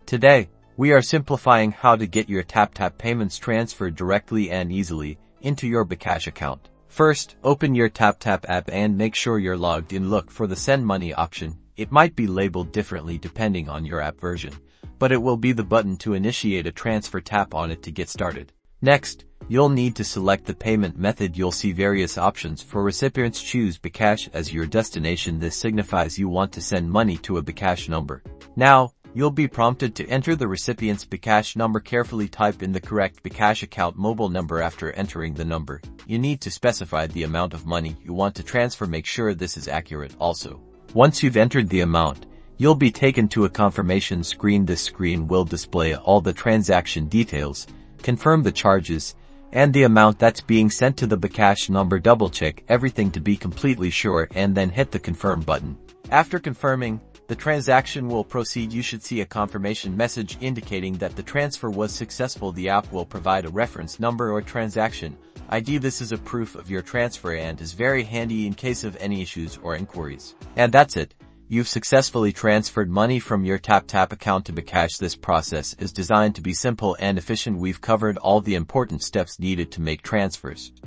Today, we are simplifying how to get your TapTap payments transferred directly and easily into your Bkash account. First, open your TapTap app and make sure you're logged in. Look for the Send Money option. It might be labeled differently depending on your app version, but it will be the button to initiate a transfer. Tap on it to get started. Next, you'll need to select the payment method. You'll see various options. For recipients, choose Bkash as your destination. This signifies you want to send money to a Bkash number. Now, you'll be prompted to enter the recipient's Bkash number. Carefully type in the correct Bkash account mobile number. After entering the number, you need to specify the amount of money you want to transfer. Make sure this is accurate also. Once you've entered the amount, you'll be taken to a confirmation screen. This screen will display all the transaction details, confirm the charges, and the amount that's being sent to the Bkash number. Double check everything to be completely sure and then hit the confirm button. After confirming, the transaction will proceed. You should see a confirmation message indicating that the transfer was successful. The app will provide a reference number or transaction ID. This is a proof of your transfer and is very handy in case of any issues or inquiries. And that's it. You've successfully transferred money from your TapTap account to Bkash. This process is designed to be simple and efficient. We've covered all the important steps needed to make transfers.